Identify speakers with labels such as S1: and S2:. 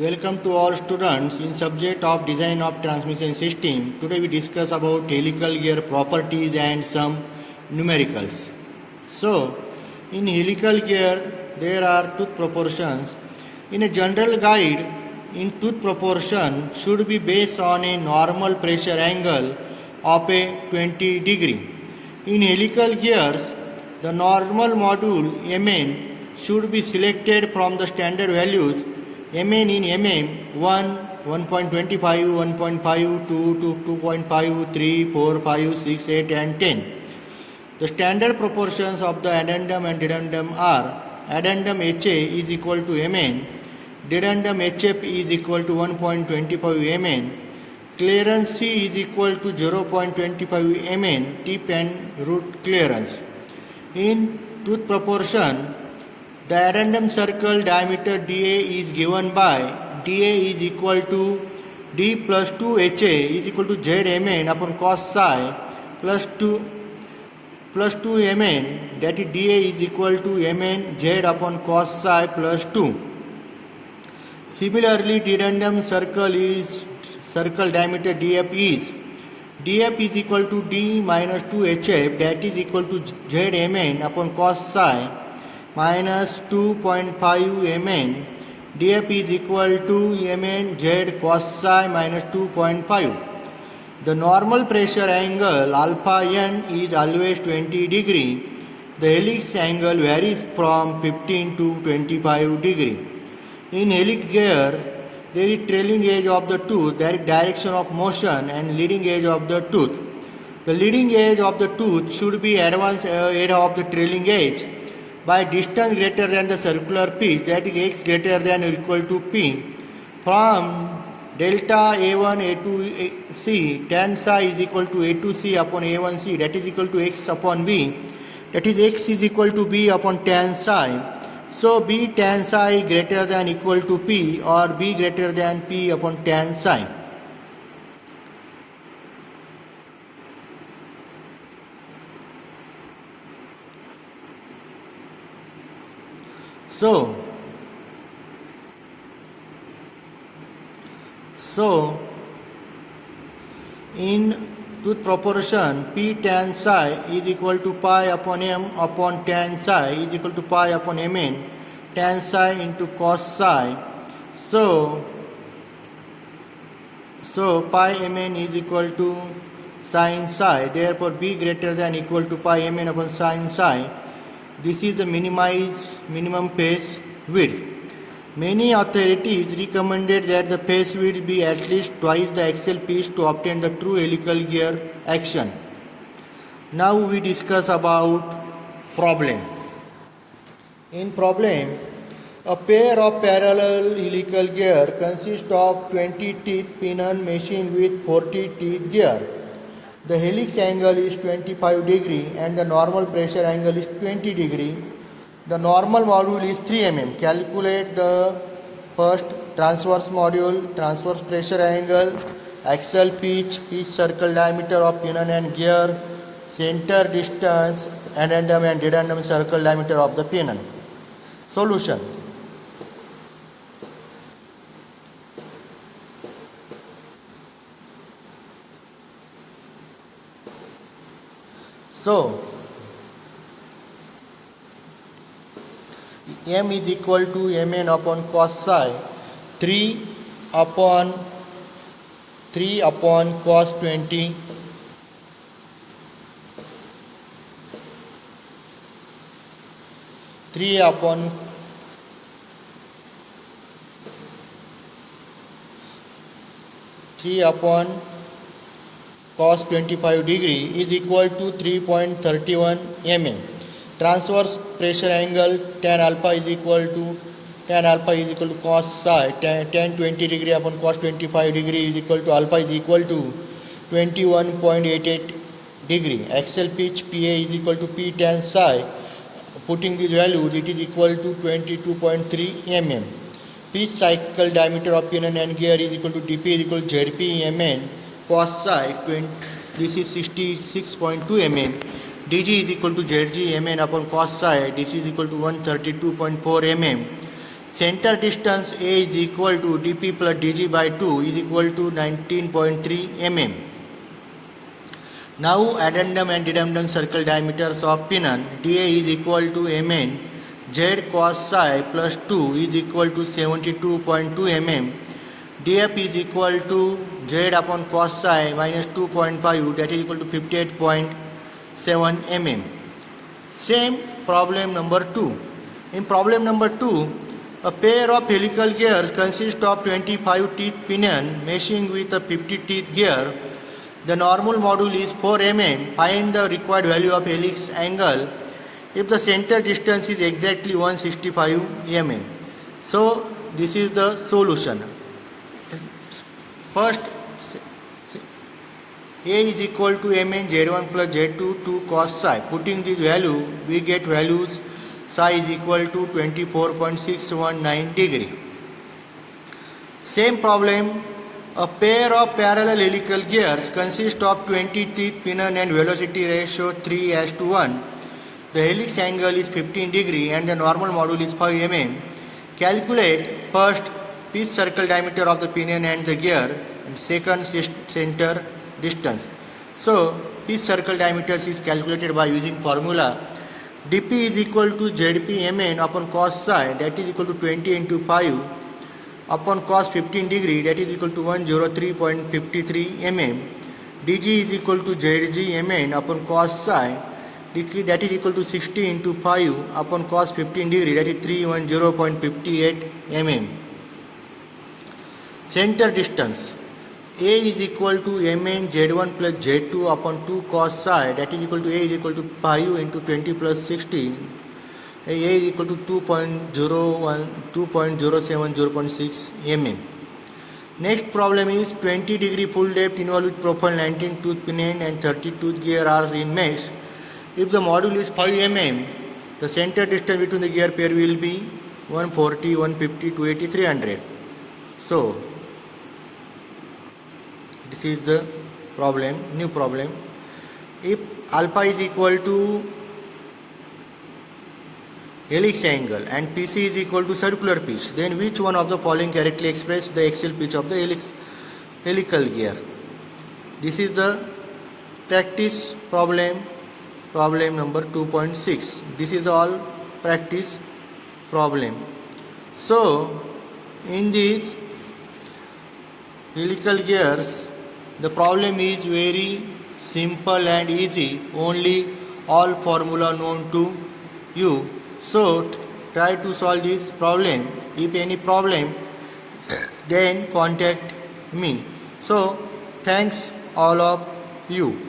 S1: Welcome to all students in subject of design of transmission system. Today we discuss about helical gear properties and some numericals. So, in helical gear there are tooth proportions. In a general guide, in tooth proportion should be based on a normal pressure angle of a 20 degree. In helical gears, the normal module Mn should be selected from the standard values Mn in mm 1, 1.25, 1.5, 2, 2.5, 3, 4, 5, 6, 8 and 10. The standard proportions of the addendum and dedendum are addendum HA is equal to Mn, dedendum HF is equal to 1.25 Mn, clearance C is equal to 0.25 Mn, tip and root clearance. In tooth proportion, the addendum circle diameter dA is given by dA is equal to d plus 2HA is equal to Zmn upon cos psi plus 2 Mn, that is dA is equal to Mn Z upon cos psi plus 2. Similarly, dedendum circle diameter dF is equal to d minus 2HF, that is equal to Zmn upon cos psi minus 2.5 Mn, dF is equal to Mn Z cos psi minus 2.5. The normal pressure angle alpha n is always 20 degree. The helix angle varies from 15 to 25 degree. In helix gear, there is trailing edge of the tooth, there is direction of motion and leading edge of the tooth. The leading edge of the tooth should be advanced edge of the trailing edge by distance greater than the circular pitch, that is x greater than or equal to p. From delta A1 A2 C, tan psi is equal to A2C upon A1C, that is equal to x upon b, that is x is equal to b upon tan psi. So b tan psi greater than equal to p or b greater than p upon tan psi. So in tooth proportion, P tan psi is equal to pi upon m upon tan psi is equal to pi upon mn, tan psi into cos psi. So pi mn is equal to sin psi. Therefore, B greater than equal to pi mn upon sin psi. This is the minimum phase width. Many authorities recommended that the phase width be at least twice the axial pitch to obtain the true helical gear action. Now we discuss about problem. In problem, a pair of parallel helical gear consists of 20 teeth pinion machine with 40 teeth gear. The helix angle is 25 degree and the normal pressure angle is 20 degree. The normal module is 3 mm. Calculate the first transverse module, transverse pressure angle, axial pitch, pitch circle diameter of pinion and gear, center distance, addendum and dedendum circle diameter of the pinion. Solution. So, m is equal to mn upon cos psi 3 upon cos 20 3 upon cos 25 degree is equal to 3.31 mm. Transverse pressure angle tan alpha is equal to cos psi, tan 20 degree upon cos 25 degree is equal to alpha is equal to 21.88 degree. Axial pitch PA is equal to P tan psi. Putting these values, it is equal to 22.3 mm. Pitch cycle diameter of pinion and gear is equal to dP is equal to Zp Mn cos psi. This is 66.2 mm. dg is equal to zg mn upon cos psi. This is equal to 132.4 mm. center distance A is equal to dp plus dg by 2 is equal to 19.3 mm. Now addendum and dedendum circle diameters of pinion dA is equal to mn z cos psi plus 2 is equal to 72.2 mm. df is equal to z upon cos psi minus 2.5 that is equal to 58.7 mm. Same problem number 2. In problem number 2, a pair of helical gears consists of 25 teeth pinion meshing with a 50 teeth gear. The normal module is 4 mm. Find the required value of helix angle if the center distance is exactly 165 mm. So this is the solution. First, A is equal to mn z1 plus z2 2 cos psi. Putting this value, we get values psi is equal to 24.619 degree. Same problem, a pair of parallel helical gears consists of 20 teeth pinion and velocity ratio 3:1. The helix angle is 15 degree and the normal module is 5 mm. Calculate first pitch circle diameter of the pinion and the gear and second center distance. So pitch circle diameter is calculated by using formula dp is equal to zp mn upon cos psi that is equal to 20 into 5 upon cos 15 degree that is equal to 103.53 mm. dg is equal to zg mn upon cos psi that is equal to 60 into 5 upon cos 15 degree that is 310.58 mm. Center distance A is equal to mn z1 plus z2 upon 2 cos psi that is equal to A is equal to 5 into 20 plus 60. A is equal to 2.0706 mm. Next problem is 20 degree full depth involved with profile 19 tooth pinion and 30 tooth gear are in mesh. If the module is 5 mm, the center distance between the gear pair will be 140, 150, 280, 300. So this is the problem, new problem. If alpha is equal to helix angle and PC is equal to circular pitch, then which one of the following correctly express the axial pitch of the helical gear? This is the practice problem, problem number 2.6. This is all practice problem. So in these helical gears, the problem is very simple and easy, only all formula known to you. So try to solve this problem. If any problem, then contact me. So thanks all of you.